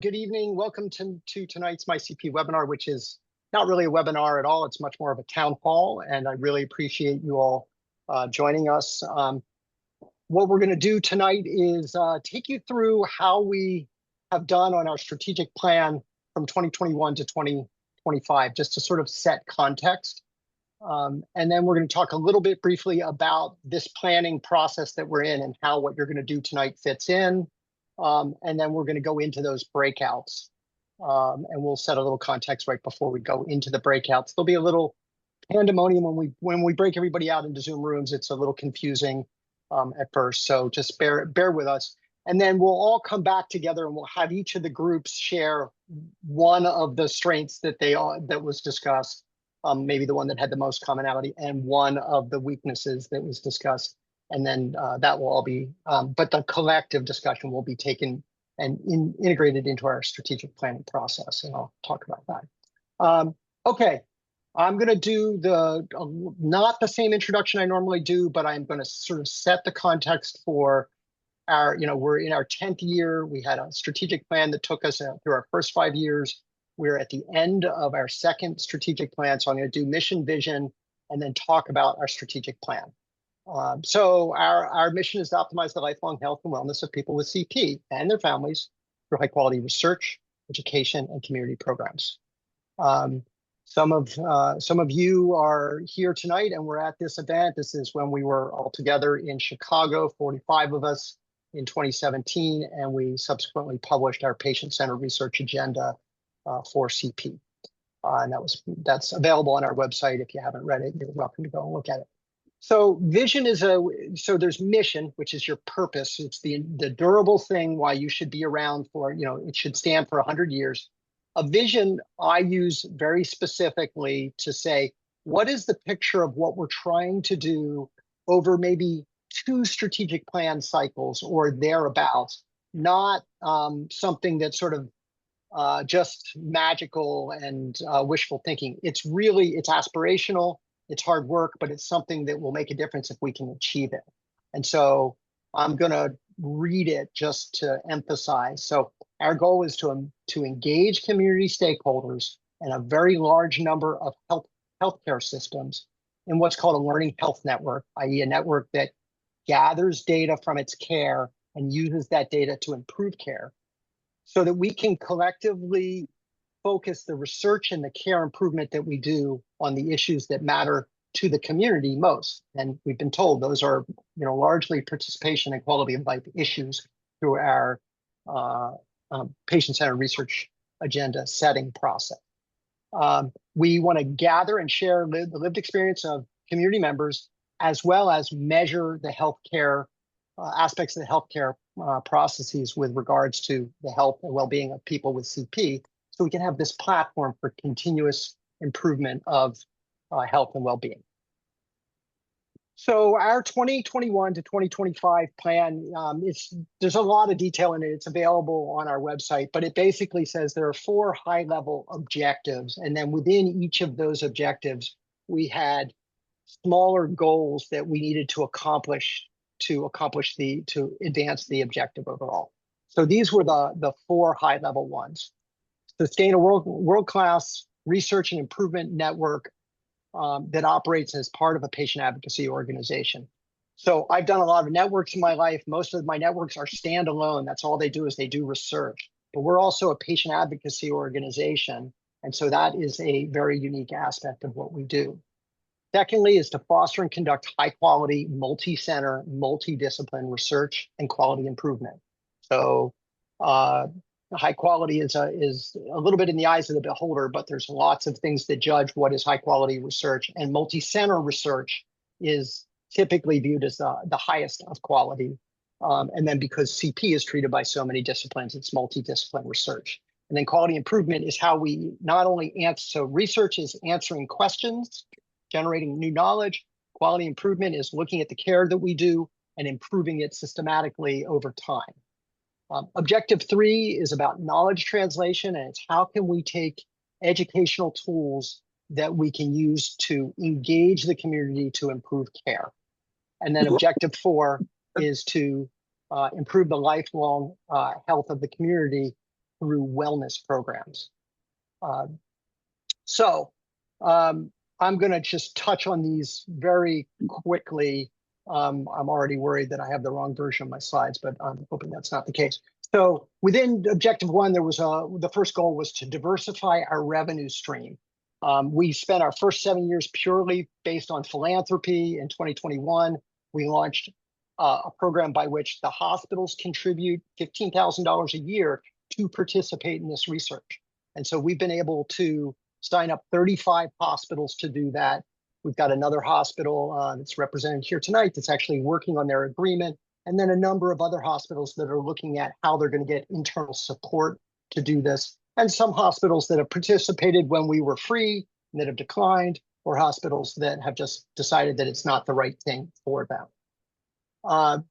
Good evening. Welcome to tonight's MyCP webinar, which is not really a webinar at all. It's much more of a town hall, and I really appreciate you all joining us. What we're going to do tonight is take you through how we have done on our strategic plan from 2021 to 2025, just to sort of set context. And then we're going to talk a little bit briefly about this planning process that we're in and how what you're going to do tonight fits in. And then we're going to go into those breakouts, and we'll set a little context right before we go into the breakouts. There'll be a little pandemonium when we break everybody out into Zoom rooms. It's a little confusing at first, so just bear with us. And then we'll all come back together, and we'll have each of the groups share one of the strengths that was discussed, maybe the one that had the most commonality, and one of the weaknesses that was discussed. And then that will all be, but the collective discussion will be taken and integrated into our strategic planning process, and I'll talk about that. Okay, I'm going to do not the same introduction I normally do, but I'm going to sort of set the context for our, we're in our 10th year. We had a strategic plan that took us through our first 5 years. We're at the end of our second strategic plan, so I'm going to do mission, vision, and then talk about our strategic plan. So our mission is to optimize the lifelong health and wellness of people with CP and their families through high quality research, education, and community programs. Some of you are here tonight, and we're at this event. This is when we were all together in Chicago, 45 of us in 2017, and we subsequently published our patient-centered research agenda for CP. And that's available on our website. If you haven't read it, you're welcome to go and look at it. So vision so there's mission, which is your purpose. It's the durable thing why you should be around for, it should stand for 100 years. A vision I use very specifically to say, what is the picture of what we're trying to do over maybe 2 strategic plan cycles or thereabouts, not something that's sort of just magical and wishful thinking. It's aspirational. It's hard work, but it's something that will make a difference if we can achieve it. And so I'm going to read it just to emphasize. So our goal is to engage community stakeholders and a very large number of healthcare systems in what's called a learning health network, i.e. a network that gathers data from its care and uses that data to improve care, so that we can collectively focus the research and the care improvement that we do on the issues that matter to the community most. And we've been told those are, largely participation and quality of life issues through our patient-centered research agenda setting process. We want to gather and share the lived experience of community members, as well as measure the healthcare aspects of the healthcare processes with regards to the health and well-being of people with CP, so we can have this platform for continuous improvement of health and well-being. So our 2021 to 2025 plan, there's a lot of detail in it. It's available on our website, but it basically says there are 4 high-level objectives, and then within each of those objectives, we had smaller goals that we needed to accomplish to advance the objective overall. So these were the 4 high-level ones. Sustain a world-class research and improvement network that operates as part of a patient advocacy organization. So I've done a lot of networks in my life. Most of my networks are standalone. That's all they do is they do research. But we're also a patient advocacy organization. And so that is a very unique aspect of what we do. Secondly is to foster and conduct high quality, multi-center, multidiscipline research and quality improvement. So high quality is a little bit in the eyes of the beholder, but there's lots of things that judge what is high quality research, and multi-center research is typically viewed as the highest of quality. And then because CP is treated by so many disciplines, it's multidiscipline research. And then quality improvement is how we not only answer, so research is answering questions, generating new knowledge. Quality improvement is looking at the care that we do and improving it systematically over time. Objective 3 is about knowledge translation, and it's how can we take educational tools that we can use to engage the community to improve care. And then objective 4 is to improve the lifelong health of the community through wellness programs. So I'm going to just touch on these very quickly. I'm already worried that I have the wrong version of my slides, but I'm hoping that's not the case. So within Objective 1, there was the first goal was to diversify our revenue stream. We spent our first 7 years purely based on philanthropy. In 2021, we launched a program by which the hospitals contribute $15,000 a year to participate in this research. And so we've been able to sign up 35 hospitals to do that. We've got another hospital that's represented here tonight that's actually working on their agreement, and then a number of other hospitals that are looking at how they're going to get internal support to do this, and some hospitals that have participated when we were free and that have declined, or hospitals that have just decided that it's not the right thing for them.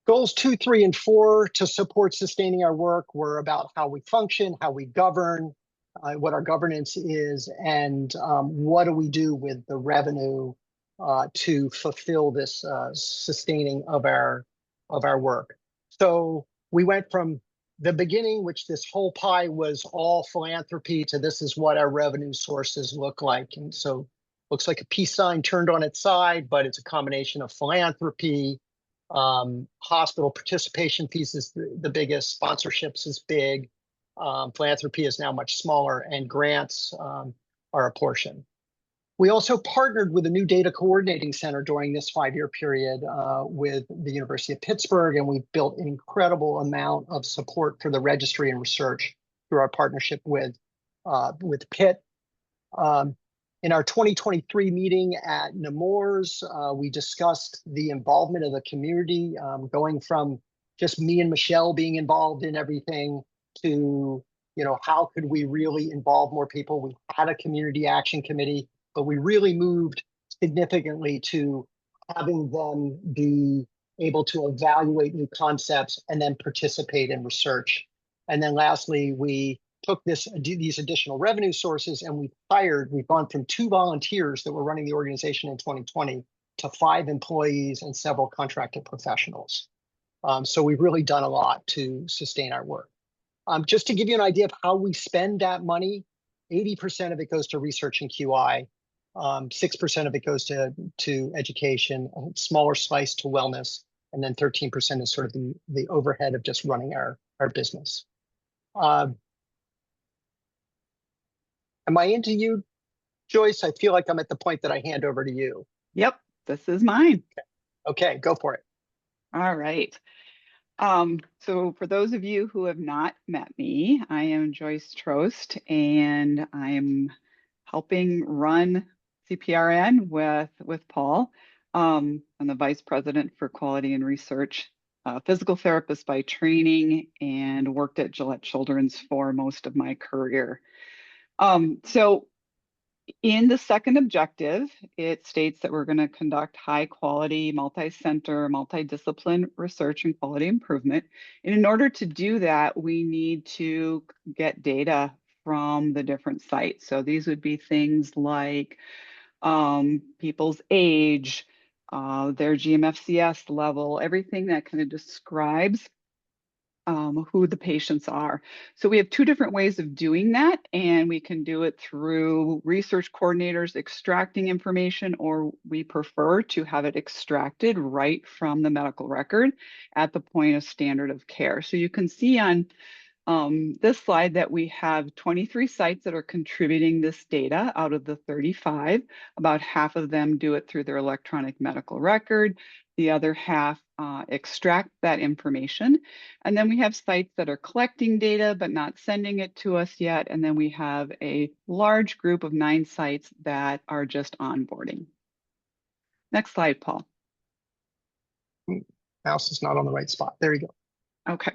Goals 2, 3, and 4 to support sustaining our work were about how we function, how we govern, what our governance is, and what do we do with the revenue to fulfill this sustaining of our work. So we went from the beginning, which this whole pie was all philanthropy, to this is what our revenue sources look like. And so looks like a peace sign turned on its side, but it's a combination of philanthropy, hospital participation fees is the biggest, sponsorships is big, philanthropy is now much smaller, and grants are a portion. We also partnered with a new data coordinating center during this 5-year period with the University of Pittsburgh, and we've built an incredible amount of support for the registry and research through our partnership with Pitt. In our 2023 meeting at Nemours, we discussed the involvement of the community, going from just me and Michelle being involved in everything to, how could we really involve more people? We had a community action committee, but we really moved significantly to having them be able to evaluate new concepts and then participate in research. And then lastly, we took these additional revenue sources and we've gone from 2 volunteers that were running the organization in 2020 to 5 employees and several contracted professionals. So we've really done a lot to sustain our work. Just to give you an idea of how we spend that money, 80% of it goes to research and QI, 6% of it goes to education, a smaller slice to wellness, and then 13% is sort of the overhead of just running our business. Am I into you, Joyce? I feel like I'm at the point that I hand over to you. Yep, this is mine. Okay, go for it. All right. So for those of you who have not met me, I am Joyce Trost, and I'm helping run CPRN with Paul. I'm the Vice President for Quality and Research, physical therapist by training, and worked at Gillette Children's for most of my career. So in the second objective, it states that we're going to conduct high quality, multi-center, multidiscipline research and quality improvement. And in order to do that, we need to get data from the different sites. So these would be things like people's age, their GMFCS level, everything that kind of describes who the patients are. So we have 2 different ways of doing that, and we can do it through research coordinators extracting information, or we prefer to have it extracted right from the medical record at the point of standard of care. So you can see on this slide that we have 23 sites that are contributing this data out of the 35. About half of them do it through their electronic medical record. The other half extract that information. And then we have sites that are collecting data but not sending it to us yet. And then we have a large group of 9 sites that are just onboarding. Next slide, Paul. Mouse is not on the right spot. There you go. Okay.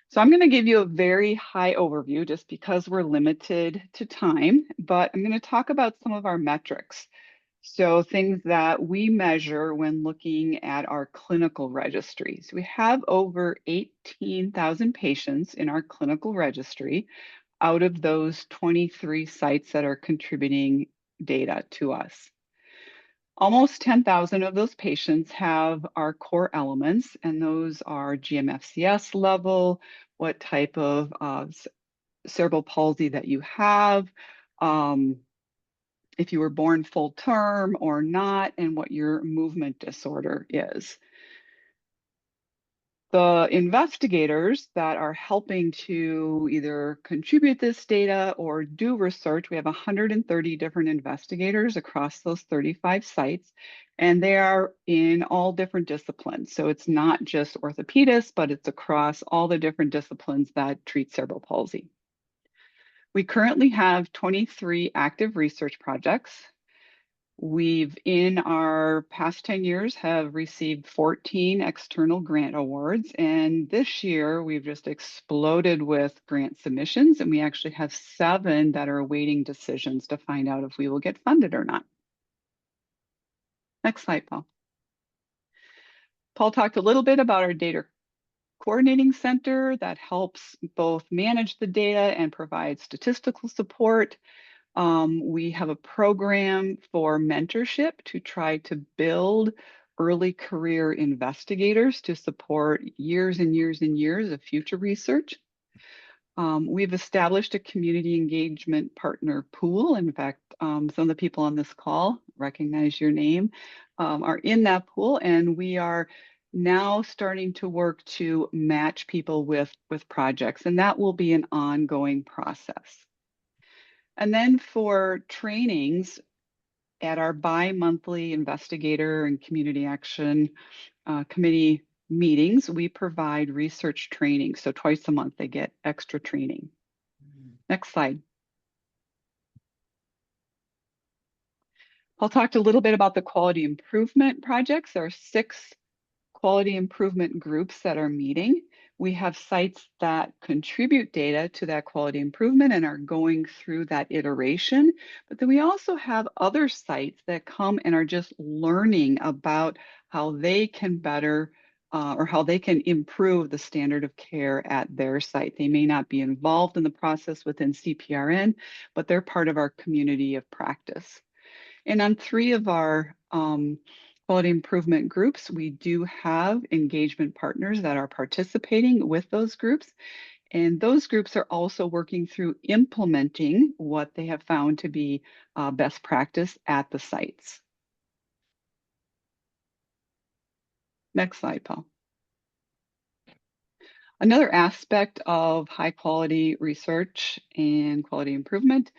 So I'm going to give you a very high overview just because we're limited to time, but I'm going to talk about some of our metrics. So things that we measure when looking at our clinical registries. We have over 18,000 patients in our clinical registry out of those 23 sites that are contributing data to us. Almost 10,000 of those patients have our core elements, and those are GMFCS level, what type of cerebral palsy that you have, if you were born full term or not, and what your movement disorder is. The investigators that are helping to either contribute this data or do research, we have 130 different investigators across those 35 sites, and they are in all different disciplines. So it's not just orthopedists, but it's across all the different disciplines that treat cerebral palsy. We currently have 23 active research projects. We've, in our past 10 years, have received 14 external grant awards. And this year, we've just exploded with grant submissions. And we actually have 7 that are awaiting decisions to find out if we will get funded or not. Next slide, Paul. Paul talked a little bit about our data coordinating center that helps both manage the data and provide statistical support. We have a program for mentorship to try to build early career investigators to support years and years and years of future research. We've established a community engagement partner pool. In fact, some of the people on this call recognize your name, are in that pool, and we are now starting to work to match people with projects, and that will be an ongoing process. And then for trainings at our bi-monthly investigator and community action committee meetings, we provide research training. So twice a month, they get extra training. Next slide. I'll talk a little bit about the quality improvement projects. There are 6 quality improvement groups that are meeting. We have sites that contribute data to that quality improvement and are going through that iteration. But then we also have other sites that come and are just learning about how they can better or how they can improve the standard of care at their site. They may not be involved in the process within CPRN, but they're part of our community of practice. And on 3 of our quality improvement groups, we do have engagement partners that are participating with those groups. And those groups are also working through implementing what they have found to be best practice at the sites. Next slide, Paul. Another aspect of high quality research and quality improvement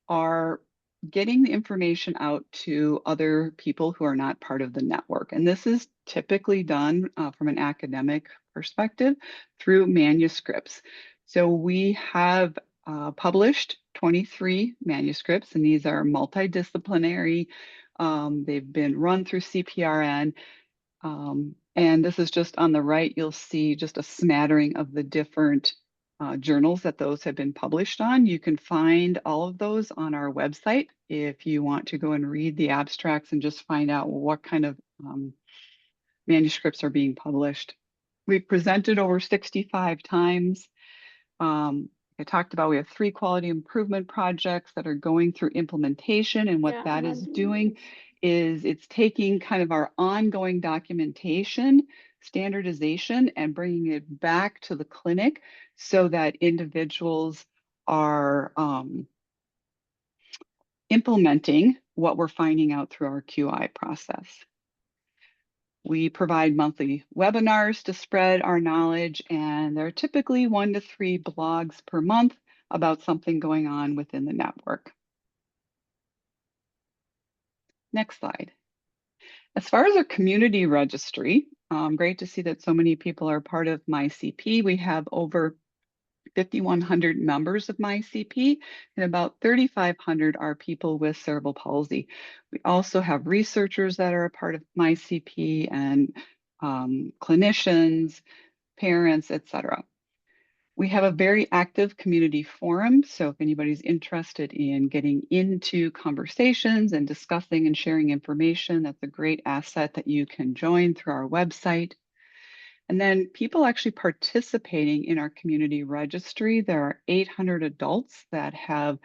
are getting the information out to other people who are not part of the network. And this is typically done from an academic perspective through manuscripts. So we have published 23 manuscripts, and these are multidisciplinary. They've been run through CPRN. And this is just on the right, you'll see just a smattering of the different journals that those have been published on. You can find all of those on our website if you want to go and read the abstracts and just find out what kind of manuscripts are being published. We've presented over 65 times. I talked about we have 3 quality improvement projects that are going through implementation, and what that is doing is it's taking kind of our ongoing documentation, standardization, and bringing it back to the clinic so that individuals are implementing what we're finding out through our QI process. We provide monthly webinars to spread our knowledge, and there are typically 1 to 3 blogs per month about something going on within the network. Next slide. As far as our community registry, great to see that so many people are part of MyCP. We have over 5,100 members of MyCP, and about 3,500 are people with cerebral palsy. We also have researchers that are a part of MyCP and clinicians, parents, etc. We have a very active community forum, so if anybody's interested in getting into conversations and discussing and sharing information, that's a great asset that you can join through our website. And then people actually participating in our community registry. There are 800 adults that have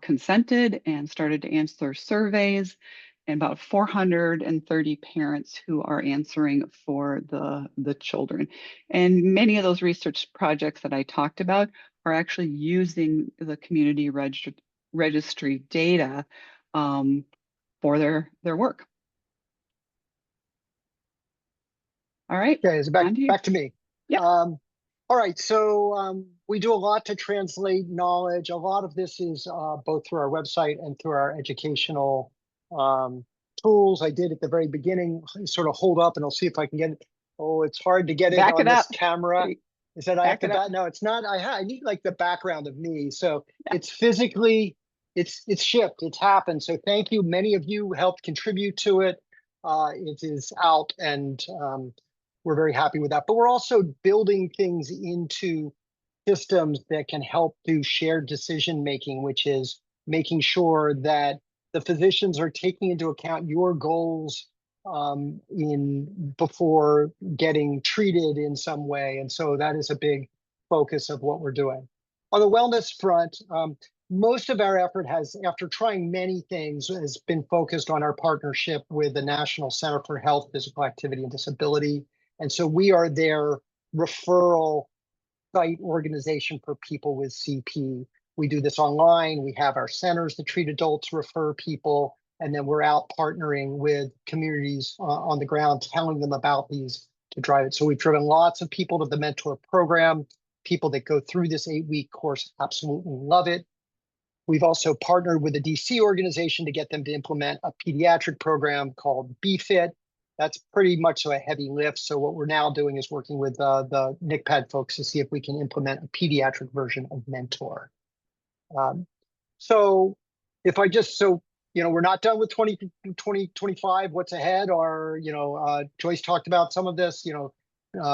consented and started to answer surveys. and about 430 parents who are answering for the children. And many of those research projects that I talked about are actually using the community registry data for their work. All right, Okay, is it on to you. back to me? Yeah. All right, so we do a lot to translate knowledge. A lot of this is both through our website and through our educational tools. I did at the very beginning sort of hold up and I'll see if I can get it. Oh, it's hard to get it Back on it this up. camera. Is that I have Back to it up. back? No, it's not. I need like the background of me. So Yeah. it's physically, it's shipped, it's happened. So thank you. Many of you helped contribute to it. It is out and we're very happy with that. But we're also building things into systems that can help do shared decision making, which is making sure that the physicians are taking into account your goals in before getting treated in some way. And so that is a big focus of what we're doing. On the wellness front, most of our effort has, after trying many things, has been focused on our partnership with the National Center for Health, Physical Activity, and Disability. And so we are their referral site organization for people with CP. We do this online. We have our centers that treat adults, refer people, and then we're out partnering with communities on the ground, telling them about these to drive it. So we've driven lots of people to the mentor program. People that go through this 8-week course absolutely love it. We've also partnered with a DC organization to get them to implement a pediatric program called BFIT. That's pretty much a heavy lift. So what we're now doing is working with the NICPAD folks to see if we can implement a pediatric version of Mentor. So if I just, so, we're not done with 2025. What's ahead are, Joyce talked about some of this,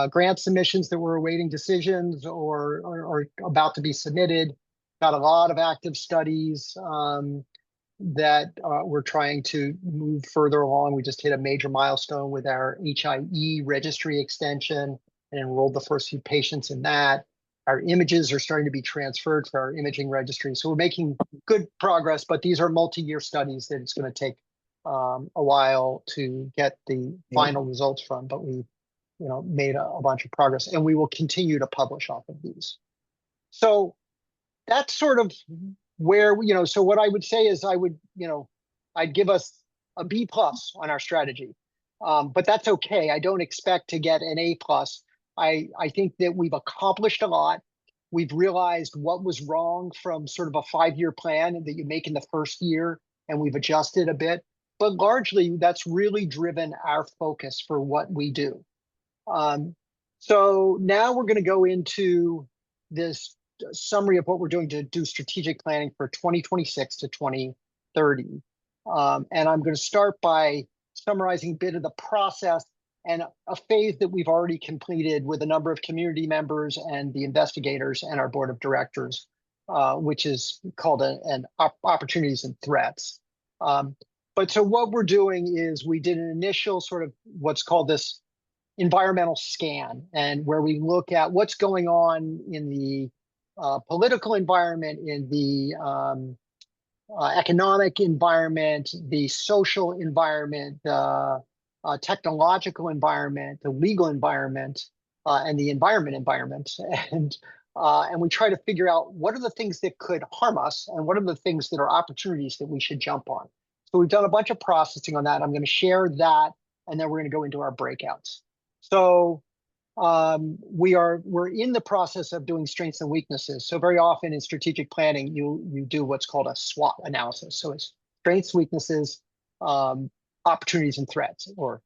grant submissions that we're awaiting decisions or are about to be submitted. Got a lot of active studies that we're trying to move further along. We just hit a major milestone with our HIE registry extension and enrolled the first few patients in that. Our images are starting to be transferred for our imaging registry. So we're making good progress, but these are multi-year studies that it's going to take a while to get the final results from, but we made a bunch of progress and we will continue to publish off of these. So that's sort of where, so what I would say is I'd give us a B+ on our strategy. But that's okay. I don't expect to get an A+. I think that we've accomplished a lot. We've realized what was wrong from sort of a 5-year plan that you make in the first year, and we've adjusted a bit. But largely, that's really driven our focus for what we do. So now we're going to go into this summary of what we're doing to do strategic planning for 2026 to 2030. And I'm going to start by summarizing a bit of the process and a phase that we've already completed with a number of community members and the investigators and our board of directors, which is called an opportunities and threats. But so what we're doing is we did an initial sort of what's called this environmental scan, and where we look at what's going on in the political environment, in the economic environment, the social environment, the technological environment, the legal environment, and the environment. And we try to figure out what are the things that could harm us and what are the things that are opportunities that we should jump on. So we've done a bunch of processing on that. I'm going to share that, and then we're going to go into our breakouts. So we're in the process of doing strengths and weaknesses. So very often in strategic planning, you do what's called a SWOT analysis. So it's strengths, weaknesses, opportunities, and threats, or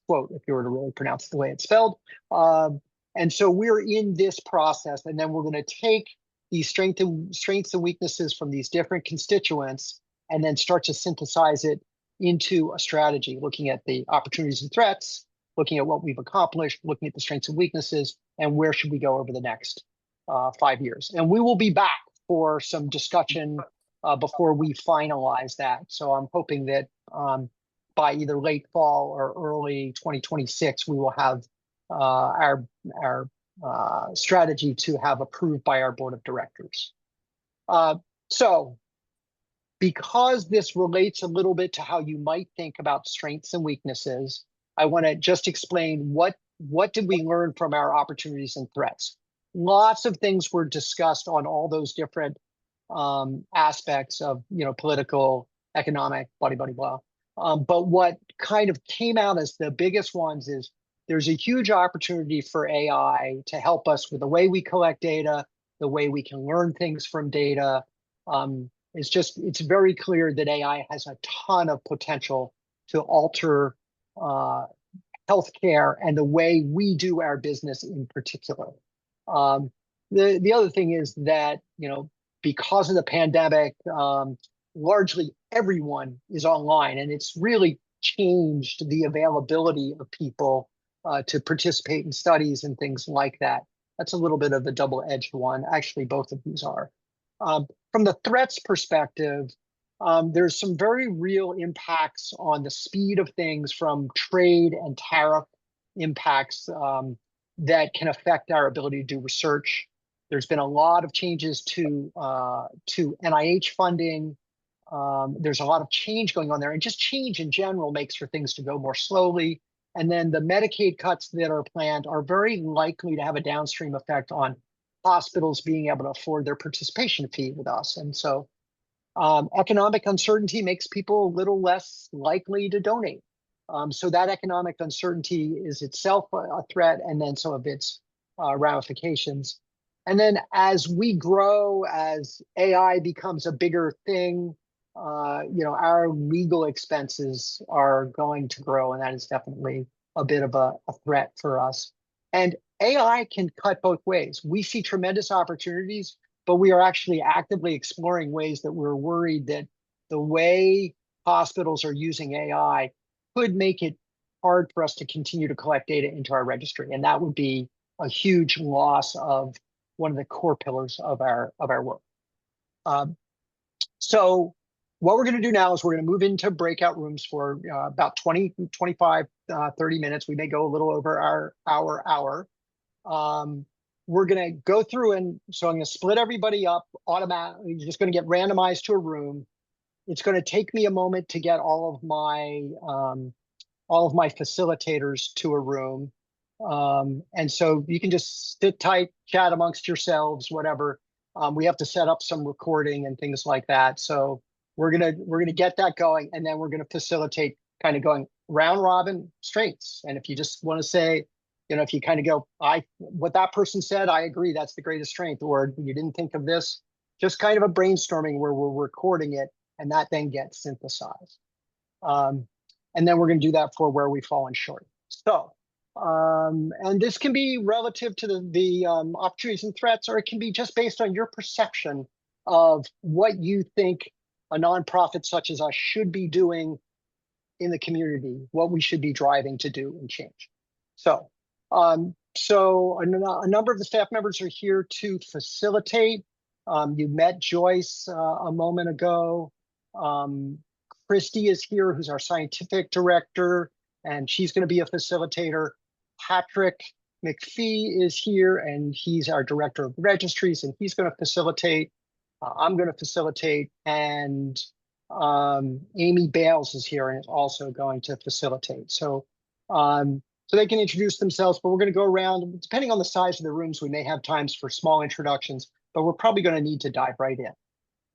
quote, if you were to really pronounce it the way it's spelled. And so we're in this process, and then we're going to take these strengths and weaknesses from these different constituents, and then start to synthesize it into a strategy, looking at the opportunities and threats, looking at what we've accomplished, looking at the strengths and weaknesses, and where should we go over the next 5 years. And we will be back for some discussion before we finalize that. So I'm hoping that by either late fall or early 2026, we will have our strategy to have approved by our board of directors. So because this relates a little bit to how you might think about strengths and weaknesses, I want to just explain what did we learn from our opportunities and threats. Lots of things were discussed on all those different aspects of, political, economic, blah. But what kind of came out as the biggest ones is there's a huge opportunity for AI to help us with the way we collect data, the way we can learn things from data. It's very clear that AI has a ton of potential to alter healthcare and the way we do our business in particular. The other thing is that, because of the pandemic, largely everyone is online, and it's really changed the availability of people to participate in studies and things like that. That's a little bit of a double-edged one. Actually, both of these are. From the threats perspective, there's some very real impacts on the speed of things from trade and tariff impacts that can affect our ability to do research. There's been a lot of changes to NIH funding. There's a lot of change going on there, and just change in general makes for things to go more slowly. And then the Medicaid cuts that are planned are very likely to have a downstream effect on hospitals being able to afford their participation fee with us. And so economic uncertainty makes people a little less likely to donate. So that economic uncertainty is itself a threat, and then some of its ramifications. And then as we grow, as AI becomes a bigger thing, our legal expenses are going to grow, and that is definitely a bit of a threat for us. And AI can cut both ways. We see tremendous opportunities, but we are actually actively exploring ways that we're worried that the way hospitals are using AI could make it hard for us to continue to collect data into our registry. And that would be a huge loss of one of the core pillars of our work. So what we're going to do now is we're going to move into breakout rooms for about 20, 25, 30 minutes. We may go a little over our hour. We're going to go through, and so I'm going to split everybody up automatically. You're just going to get randomized to a room. It's going to take me a moment to get all of my facilitators to a room. And so you can just sit tight, chat amongst yourselves, whatever. We have to set up some recording and things like that. So we're gonna get that going, and then we're gonna facilitate kind of going round robin strengths. And if you just want to say, if you kind of go, what that person said, I agree, that's the greatest strength, or you didn't think of this, just kind of a brainstorming where we're recording it, and that then gets synthesized. And then we're going to do that for where we've fallen short. So, and this can be relative to the opportunities and threats, or it can be just based on your perception of what you think a nonprofit such as us should be doing in the community, what we should be driving to do and change. So, a number of the staff members are here to facilitate. You met Joyce a moment ago. Christy is here, who's our scientific director, and she's going to be a facilitator. Patrick McPhee is here, and he's our director of registries, and he's going to facilitate. I'm going to facilitate, and Amy Bales is here and is also going to facilitate. So, so they can introduce themselves, but we're going to go around. Depending on the size of the rooms, we may have times for small introductions, but we're probably going to need to dive right in.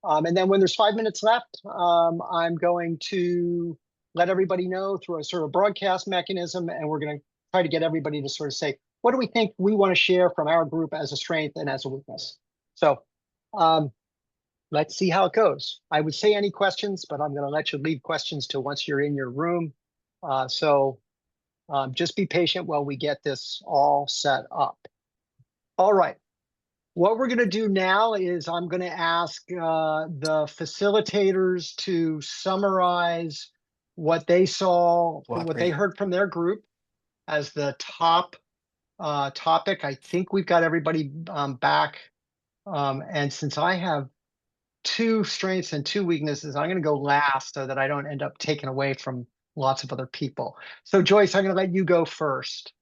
And then when there's 5 minutes left, I'm going to let everybody know through a sort of broadcast mechanism, and we're going to try to get everybody to sort of say, what do we think we want to share from our group as a strength and as a weakness? So let's see how it goes. I would say any questions, but I'm going to let you leave questions till once you're in your room. So just be patient while we get this all set up. All right. What we're going to do now is I'm going to ask the facilitators to summarize what they saw, what they heard from their group as the top topic. I think we've got everybody back. And since I have 2 strengths and 2 weaknesses, I'm going to go last so that I don't end up taking away from lots of other people. So Joyce, I'm going to let you go first.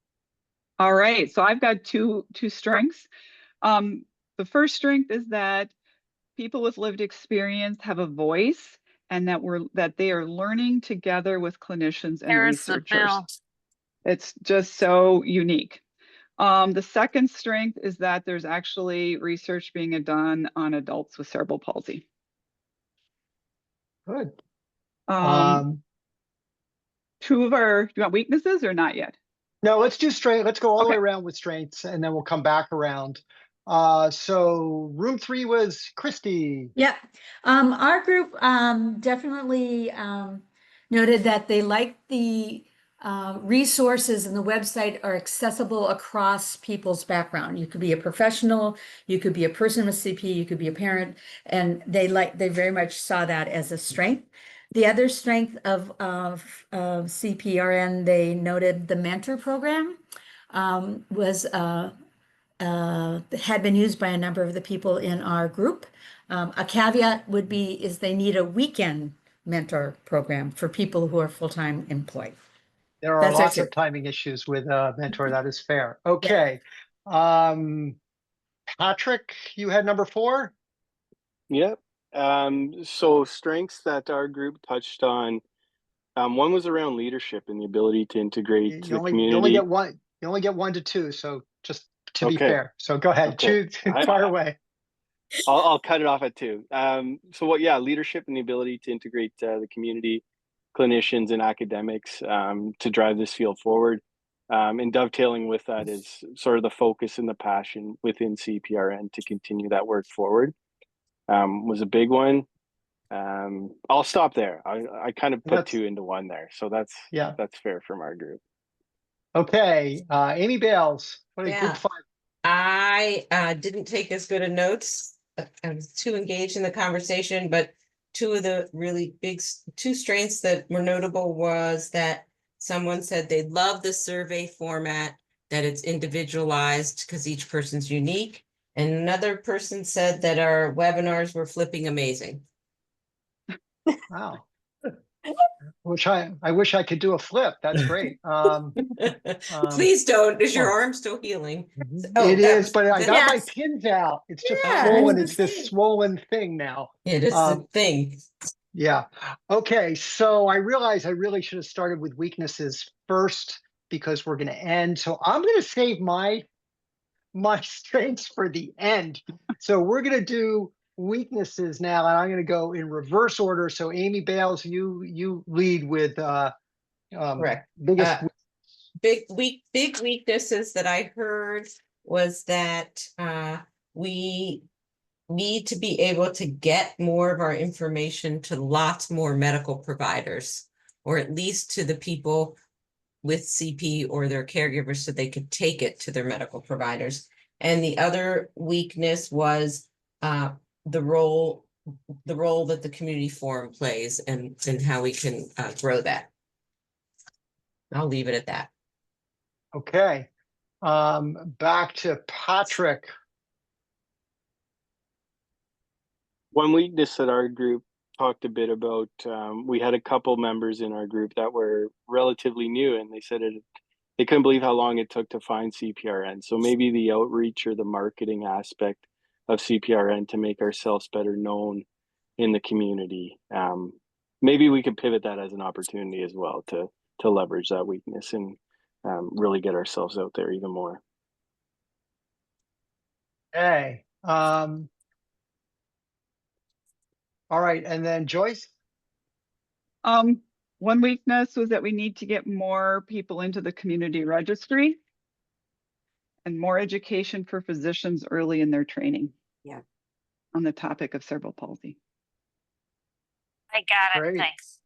All right. So I've got two strengths. The first strength is that people with lived experience have a voice, and that they are learning together with clinicians and There's the researchers. bill. It's just so unique. The second strength is that there's actually research being done on adults with cerebral palsy. Good. Um, do you want weaknesses or not yet? No, let's do strength. Let's go all the way Okay. around with strengths, and then we'll come back around. So room 3 was Christy. Yeah, our group definitely noted that they like the resources and the website are accessible across people's background. You could be a professional, you could be a person with CP, you could be a parent, and they very much saw that as a strength. The other strength of CPRN, they noted the mentor program was had been used by a number of the people in our group. A caveat would be is they need a weekend mentor program for people who are full-time employed. There are That's our lots two. of timing issues with mentor. That is fair. Okay. Patrick, you had number 4. Yep. So strengths that our group touched on, one was around leadership and the ability to integrate You the only community. get one. You only get 1 to 2. So just to be Okay. fair. So go ahead. Okay. Choose. Fire away. I'll cut it off at 2. Leadership and the ability to integrate the community, clinicians and academics to drive this field forward. And dovetailing with that is sort of the focus and the passion within CPRN to continue that work forward. Was a big one. I'll stop there. I kind of put 2 into 1 there. So that's fair from our group. Okay. Amy Bales, what a Yeah. group 5. I didn't take as good a notes. I was too engaged in the conversation, but 2 of the really big 2 strengths that were notable was that someone said they love the survey format, that it's individualized because each person's unique. And another person said that our webinars were flipping amazing. Wow. I wish I could do a flip. That's great. Please don't. Is your well, arm still healing? It is, but I got my Yes. pins out. It's just Yeah, swollen. it's It's the this same. swollen thing now. It is the thing. Yeah. Okay. So I realize I really should have started with weaknesses first because we're going to end. So I'm going to save my strengths for the end. So we're going to do weaknesses now, and I'm going to go in reverse order. So Amy Bales, you lead with Correct. biggest. Big weaknesses that I heard was that we need to be able to get more of our information to lots more medical providers, or at least to the people with CP or their caregivers so they could take it to their medical providers. And the other weakness was the role that the community forum plays and how we can grow that. I'll leave it at that. Okay. Back to Patrick. One weakness that our group talked a bit about, we had a couple members in our group that were relatively new, and they said they couldn't believe how long it took to find CPRN. So maybe the outreach or the marketing aspect of CPRN to make ourselves better known in the community. Maybe we could pivot that as an opportunity as well to leverage that weakness and really get ourselves out there even more. Okay. All right, and then Joyce. One weakness was that we need to get more people into the community registry and more education for physicians early in their training. Yeah. On the topic of cerebral palsy. I got it. Great. Thanks.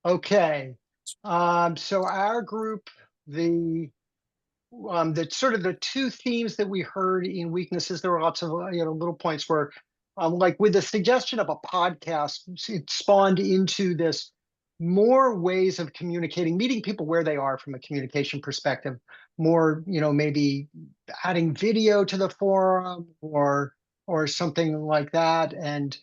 Okay. So our group, the sort of the 2 themes that we heard in weaknesses, there were lots of little points where like with the suggestion of a podcast, it spawned into this more ways of communicating, meeting people where they are from a communication perspective, more, maybe adding video to the forum or something like that. And,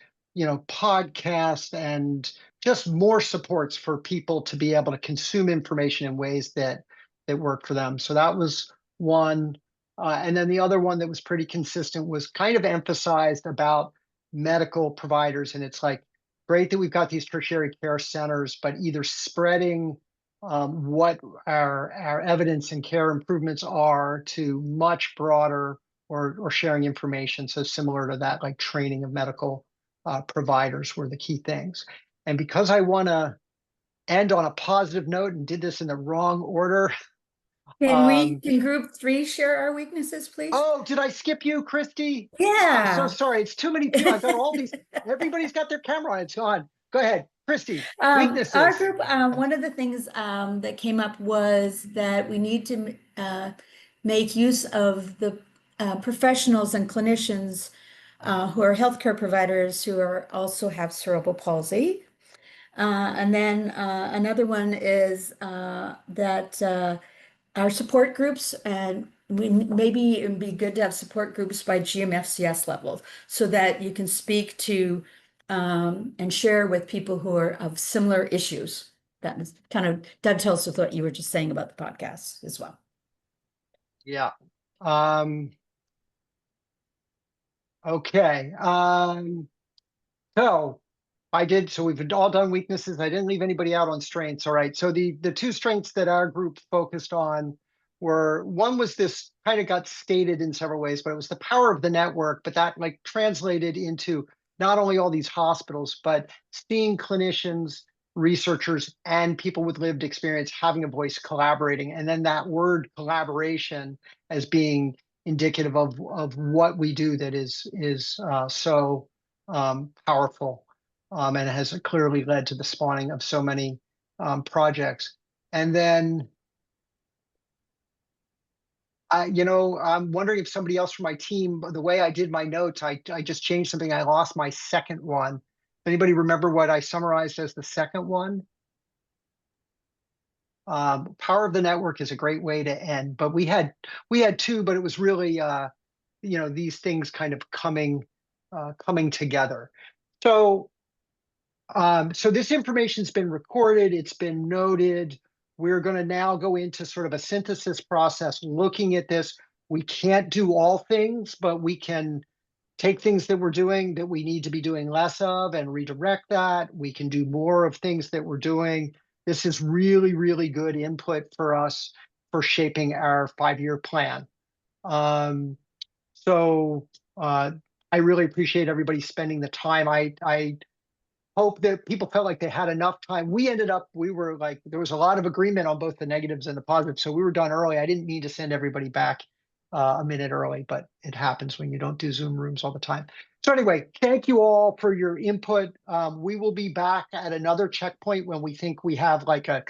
podcast and just more supports for people to be able to consume information in ways that work for them. So that was one. And then the other one that was pretty consistent was kind of emphasized about medical providers. And it's like, great that we've got these tertiary care centers, but either spreading what our evidence and care improvements are to much broader, or sharing information. So similar to that, like training of medical providers were the key things. And because I want to end on a positive note and did this in the wrong order. Can group 3 share our weaknesses, please? Oh, did I skip you, Christy? Yeah. I'm so sorry. It's too many people. I've got all these, everybody's got their camera on. It's on. Go ahead, Christy. Weaknesses. Our group, one of the things that came up was that we need to make use of the professionals and clinicians who are healthcare providers who are also have cerebral palsy. And then another one is that our support groups, and maybe it'd be good to have support groups by GMFCS level so that you can speak to and share with people who are of similar issues. That is kind of dovetails with what you were just saying about the podcast as well. Yeah. Okay. So we've all done weaknesses. I didn't leave anybody out on strengths. All right. So the two strengths that our group focused on were, one was this kind of got stated in several ways, but it was the power of the network, but that like translated into not only all these hospitals, but seeing clinicians, researchers, and people with lived experience having a voice collaborating. And then that word collaboration as being indicative of what we do that is so powerful. And it has clearly led to the spawning of so many projects. And then, I'm wondering if somebody else from my team, the way I did my notes, I just changed something. I lost my second one. Anybody remember what I summarized as the second one? Power of the network is a great way to end, but we had two, but it was really, these things kind of coming together. So this information's been recorded, it's been noted. We're going to now go into sort of a synthesis process looking at this. We can't do all things, but we can take things that we're doing that we need to be doing less of and redirect that. We can do more of things that we're doing. This is really, really good input for us for shaping our 5-year plan. So I really appreciate everybody spending the time. I hope that people felt like they had enough time. We were like, there was a lot of agreement on both the negatives and the positives. So we were done early. I didn't mean to send everybody back a minute early, but it happens when you don't do Zoom rooms all the time. So anyway, thank you all for your input. We will be back at another checkpoint when we think we have like a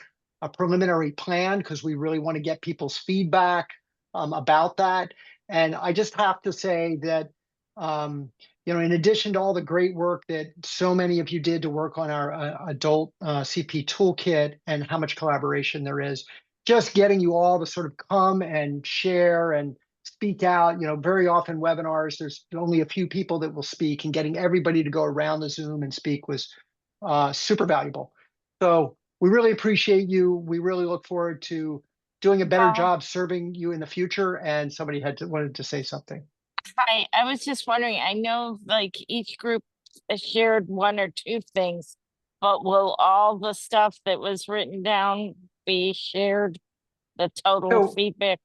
preliminary plan, because we really want to get people's feedback about that. And I just have to say that, in addition to all the great work that so many of you did to work on our adult CP toolkit and how much collaboration there is, just getting you all to sort of come and share and speak out. Very often webinars, there's only a few people that will speak, and getting everybody to go around the Zoom and speak was super valuable. So we really appreciate you. We really look forward to doing a better job serving you in the future. And somebody wanted to say something. Hi, I was just wondering, I know like each group has shared 1 or 2 things, but will all the stuff that was written down be shared, the total feedback?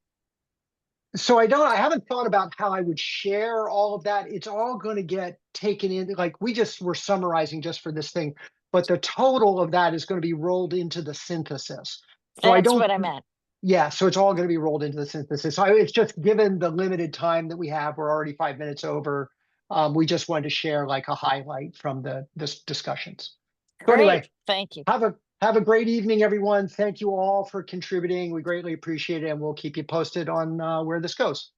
So I haven't thought about how I would share all of that. It's all going to get taken in, like we just were summarizing just for this thing, but the total of that is going to be rolled into the synthesis. So That's what I meant. Yeah, so it's all going to be rolled into the synthesis. So it's just, given the limited time that we have, we're already 5 minutes over. We just wanted to share like a highlight from this discussions. So anyway, Thank you. Have a great evening, everyone. Thank you all for contributing. We greatly appreciate it, and we'll keep you posted on where this goes.